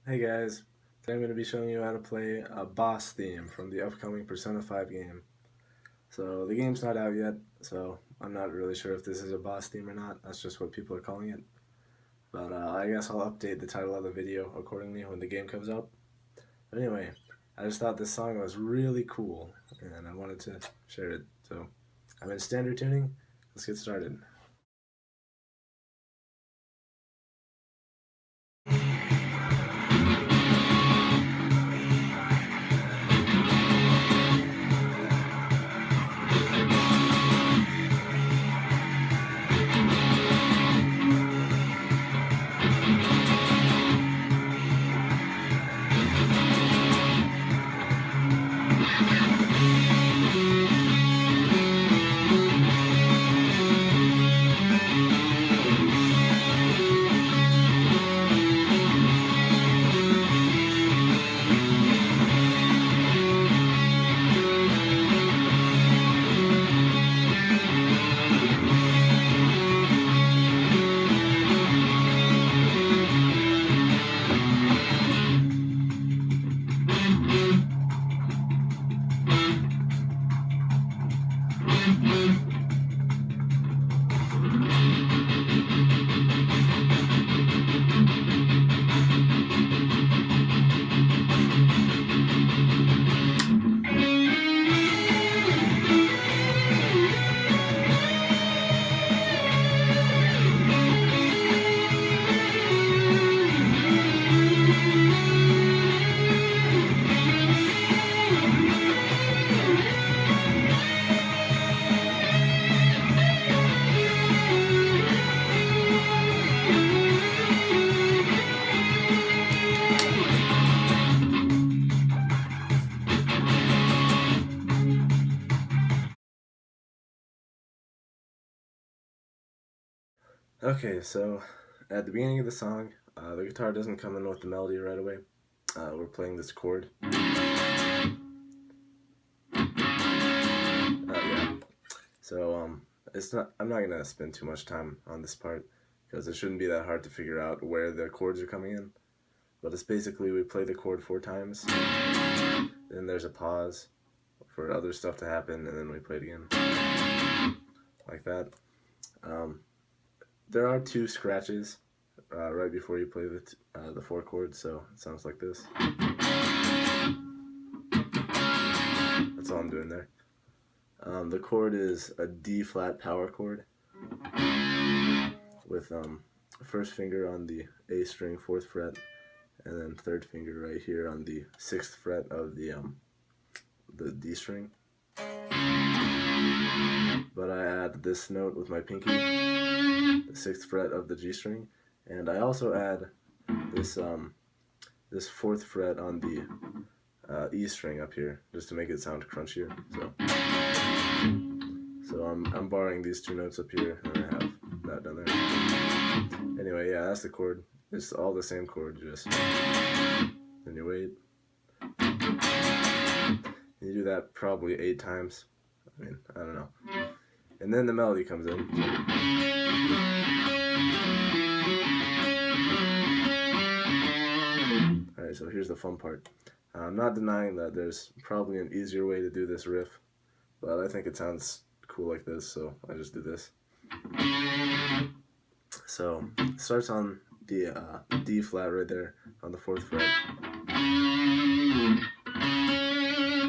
Hey guys, today I'm going to be showing you how to play a boss theme from the upcoming Persona 5 game. So the game's not out yet, so I'm not really sure if this is a boss theme or not. That's just what people are calling it. But I guess I'll update the title of the video accordingly when the game comes out. But anyway, I just thought this song was really cool, and I wanted to share it. So I'm in standard tuning. Let's get started. Okay, so at the beginning of the song, the guitar doesn't come in with the melody right away. We're playing this chord. Yeah. So it's not. I'm not gonna spend too much time on this part because it shouldn't be that hard to figure out where the chords are coming in. But it's basically we play the chord 4 times, then there's a pause for other stuff to happen, and then we play it again, like that. Um, there are 2 scratches right before you play the 4 chords, so it sounds like this. That's all I'm doing there. The chord is a D flat power chord with first finger on the A string, 4th fret, and then 3rd finger right here on the 6th fret of the D string. But I add this note with my pinky, the 6th fret of the G string, and I also add this this 4th fret on the E string up here, just to make it sound crunchier. So I'm borrowing these 2 notes up here, and I have that down there. Anyway, yeah, that's the chord. It's all the same chord, just then you wait. You do that probably 8 times. I mean, I don't know. And then the melody comes in. Alright, so here's the fun part. I'm not denying that there's probably an easier way to do this riff, but I think it sounds cool like this, so I just do this. So it starts on the D flat right there on the 4th fret,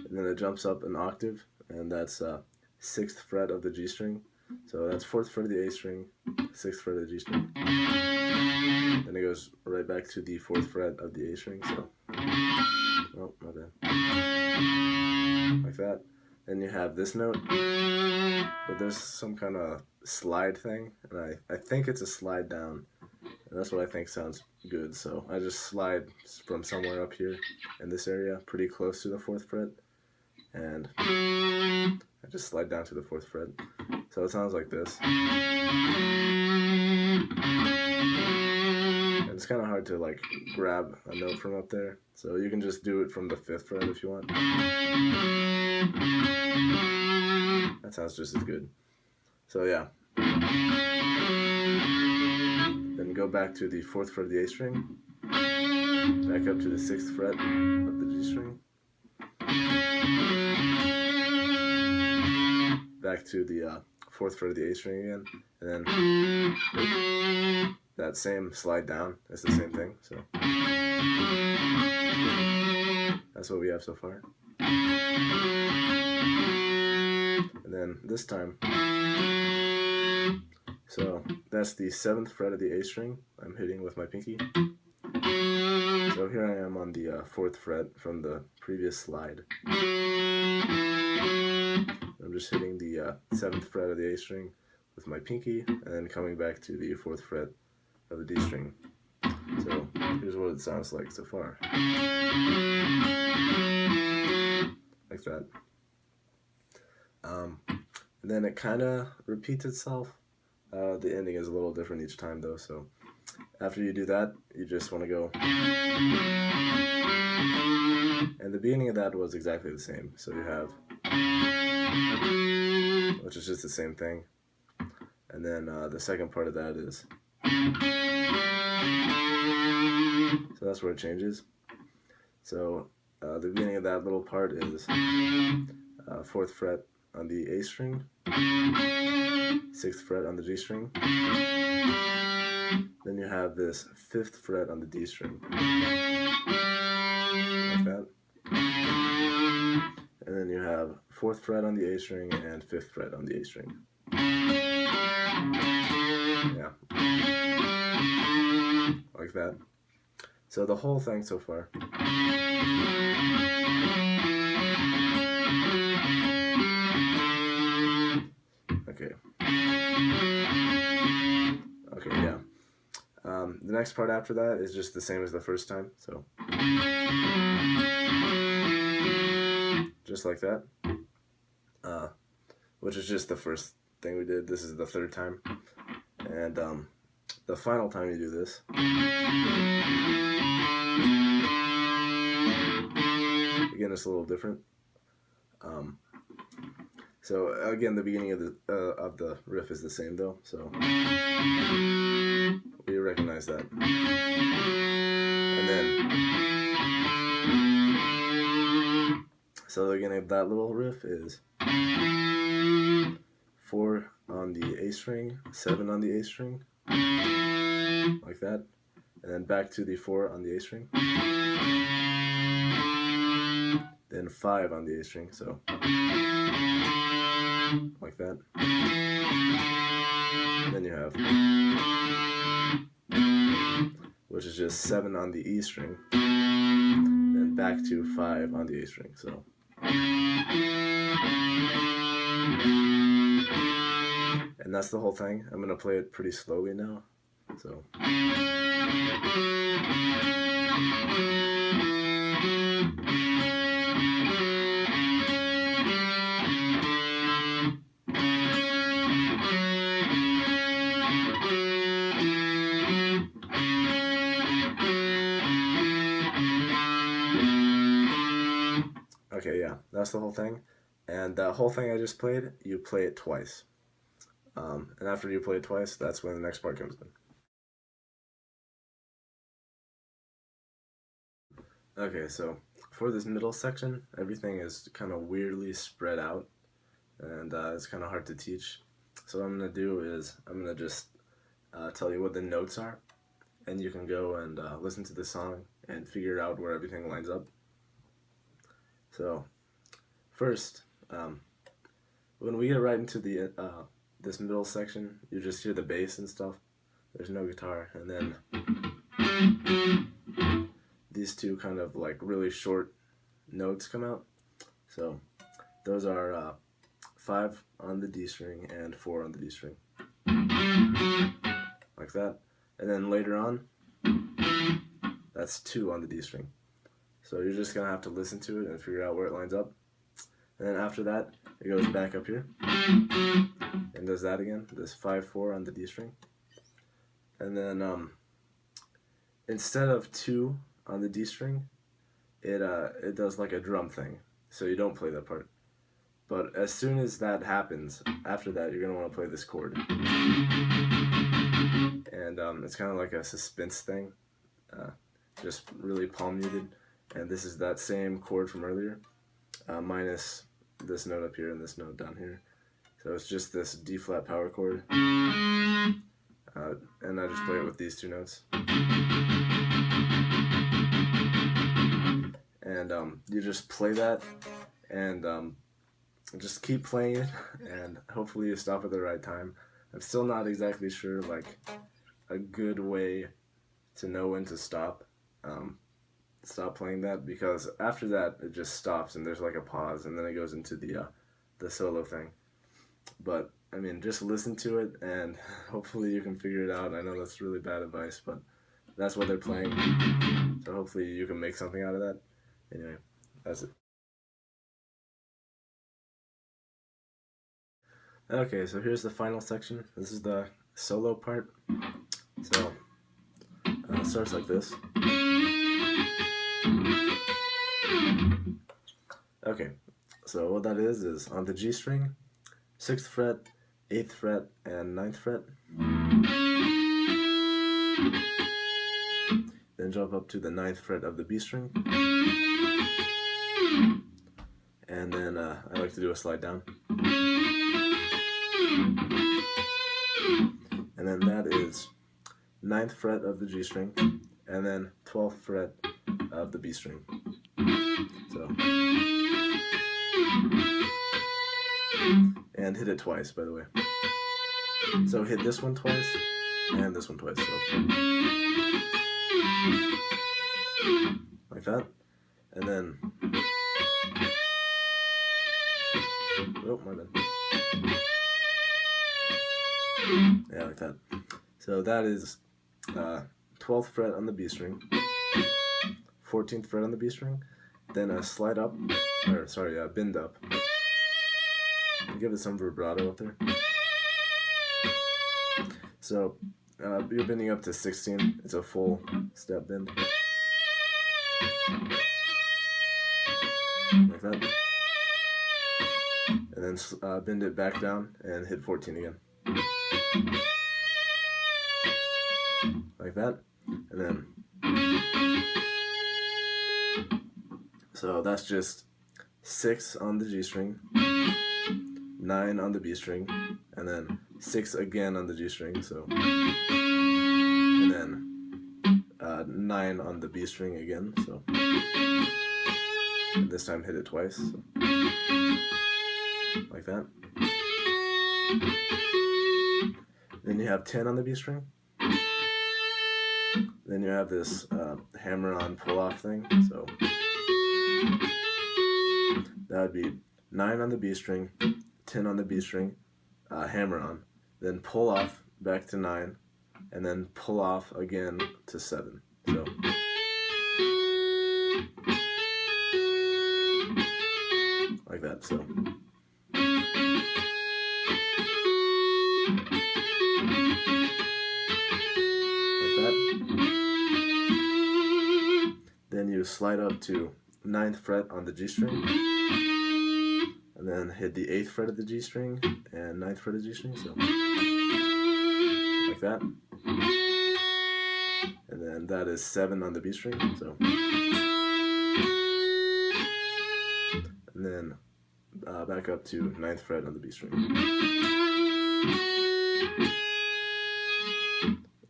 and then it jumps up an octave, and that's 6th fret of the G string. So that's 4th fret of the A string, 6th fret of the G string. Then it goes right back to the 4th fret of the A string. So, oh, my bad. Like that. Then you have this note, but there's some kind of slide thing, and I think it's a slide down, and that's what I think sounds good. So I just slide from somewhere up here in this area, pretty close to the 4th fret, and I just slide down to the 4th fret. So it sounds like this. And it's kind of hard to like grab a note from up there, so you can just do it from the 5th fret if you want. That sounds just as good. So yeah. Then go back to the 4th fret of the A string. back up to the 6th fret of the G string, back to the 4th fret of the A string again, and then that same slide down is the same thing. So that's what we have so far. And then this time, so that's the 7th fret of the A string I'm hitting with my pinky. So here I am on the 4th fret from the previous slide. I'm just hitting the 7th fret of the A string with my pinky, and then coming back to the 4th fret of the D string. So here's what it sounds like so far. Like that. And then it kind of repeats itself. The ending is a little different each time though, so after you do that, you just want to go. And the beginning of that was exactly the same. So you have, which is just the same thing. And then the second part of that is, so that's where it changes. So the beginning of that little part is 4th fret on the A string, 6th fret on the G string. Then you have this 5th fret on the D string, like that. And then you have 4th fret on the A string and 5th fret on the A string. Yeah. Like that. So the whole thing so far. Okay. Okay, yeah. The next part after that is just the same as the first time, so just like that, which is just the first thing we did. This is the 3rd time, and the final time you do this, again, it's a little different. So again, the beginning of the riff is the same though, so we recognize that. And then, so the beginning of that little riff is 4 on the A string, 7 on the A string, like that, and then back to the 4 on the A string, then 5 on the A string, so like that. And then you have, which is just 7 on the E string, then back to 5 on the A string, so. And that's the whole thing. I'm gonna play it pretty slowly now, so. Okay, yeah, that's the whole thing. And the whole thing I just played, you play it twice. And after you play it twice, that's when the next part comes in. Okay, so for this middle section, everything is kind of weirdly spread out, and it's kind of hard to teach. So what I'm going to do is, I'm going to just tell you what the notes are, and you can go and listen to the song and figure out where everything lines up. So, first, when we get right into the this middle section, you just hear the bass and stuff. There's no guitar, and then these two kind of like really short notes come out. So, those are 5 on the D string and 4 on the D string, like that. And then later on, that's 2 on the D string. So you're just going to have to listen to it and figure out where it lines up. And then after that, it goes back up here and does that again, this 5-4 on the D string. And then instead of 2 on the D string, it does like a drum thing. So you don't play that part. But as soon as that happens, after that, you're going to want to play this chord. And it's kind of like a suspense thing. just really palm muted, and this is that same chord from earlier, minus this note up here and this note down here. So it's just this D flat power chord, and I just play it with these two notes. And you just play that, and just keep playing it, and hopefully you stop at the right time. I'm still not exactly sure, like, a good way to know when to stop playing that, because after that it just stops and there's like a pause, and then it goes into the solo thing. But I mean, just listen to it and hopefully you can figure it out. I know that's really bad advice, but that's what they're playing, so hopefully you can make something out of that. Anyway, that's it. Okay, so here's the final section. This is the solo part. So it starts like this. Okay, so what that is on the G string, 6th fret, 8th fret, and 9th fret. Then jump up to the 9th fret of the B string. And then I like to do a slide down. And then that is 9th fret of the G string, and then 12th fret of the B string. So, and hit it twice, by the way. So hit this one twice, and this one twice, so like that. And then, oh, my bad. Yeah, like that. So that is 12th fret on the B string, 14th fret on the B string, then a slide up, or sorry, bend up. Give it some vibrato up there. So you're bending up to 16. It's a full step bend. Like that. And then bend it back down and hit 14 again. Like that. And then, so that's just 6 on the G string, 9 on the B string, and then 6 again on the G string, so, and then 9 on the B string again, so, and this time hit it twice, so, like that. Then you have 10 on the B string. Then you have this hammer-on pull-off thing, so that would be 9 on the B string, 10 on the B string, hammer-on, then pull off back to 9, and then pull off again to 7. So like that. So then you slide up to 9th fret on the G string, and then hit the 8th fret of the G string and 9th fret of the G string, so like that. And then that is 7 on the B string, so, and then back up to 9th fret on the B string,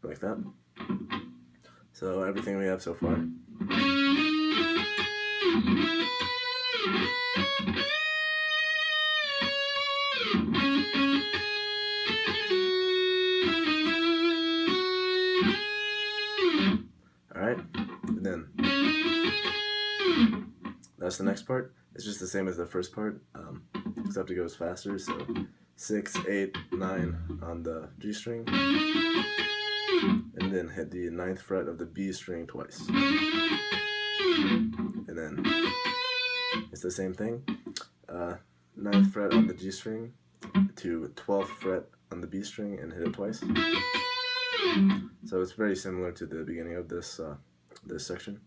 like that. So everything we have so far. Alright, and then that's the next part. It's just the same as the first part, except it goes faster, so 6, 8, 9 on the G string, and then hit the 9th fret of the B string twice. And then it's the same thing, 9th fret on the G string to 12th fret on the B string and hit it twice. So it's very similar to the beginning of this this section.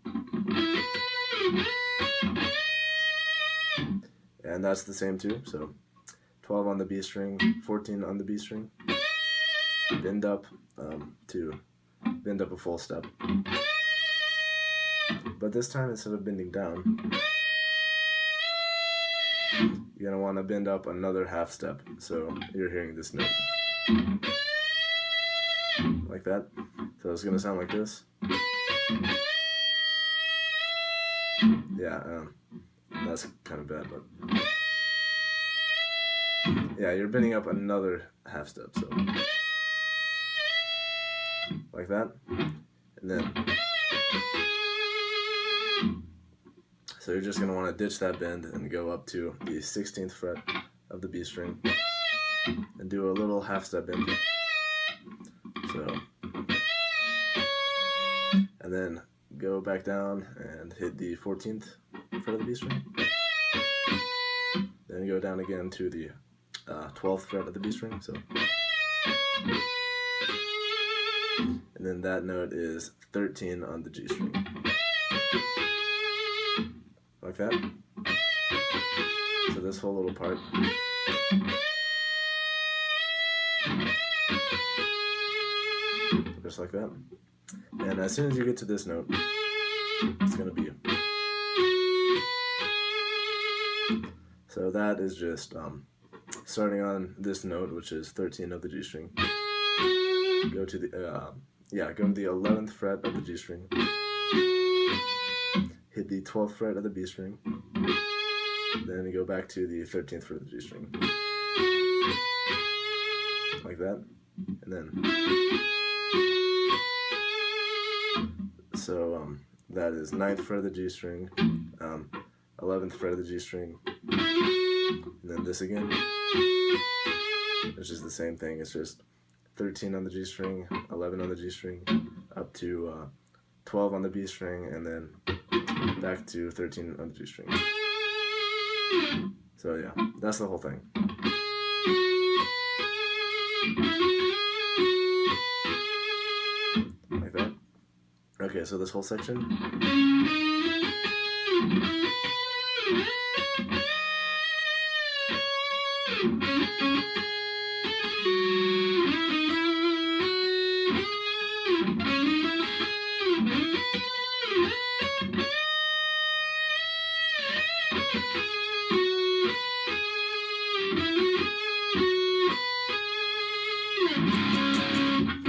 And that's the same too, so 12 on the B string, 14 on the B string, bend up to bend up a full step, But this time, instead of bending down, you're going to want to bend up another half step, so you're hearing this note. Like that. So it's going to sound like this. Yeah, that's kind of bad, but yeah, you're bending up another half step, so like that, and then so you're just going to want to ditch that bend and go up to the 16th fret of the B string and do a little half step bend. So, and then go back down and hit the 14th fret of the B string. Then go down again to the 12th fret of the B string. So, and then that note is 13 on the G string. Like that. So this whole little part. Just like that. And as soon as you get to this note, it's going to be. So that is just starting on this note, which is 13 of the G string. Go to the go to the 11th fret of the G string. Hit the 12th fret of the B string. Then go back to the 13th fret of the G string. Like that. And then so that is 9th fret of the G string, 11th fret of the G string, and then this again, which is the same thing. It's just 13 on the G string, 11 on the G string, up to 12 on the B string, and then back to 13 on the G string. So yeah, that's the whole thing. Like that. Okay, so this whole section.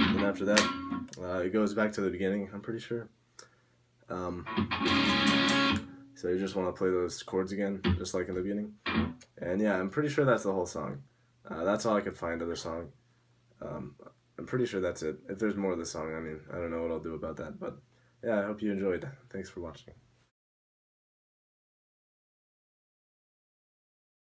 And after that, it goes back to the beginning, I'm pretty sure. So you just want to play those chords again, just like in the beginning. And yeah, I'm pretty sure that's the whole song. That's all I could find of the song. I'm pretty sure that's it. If there's more of the song, I mean, I don't know what I'll do about that. But yeah, I hope you enjoyed. Thanks for watching.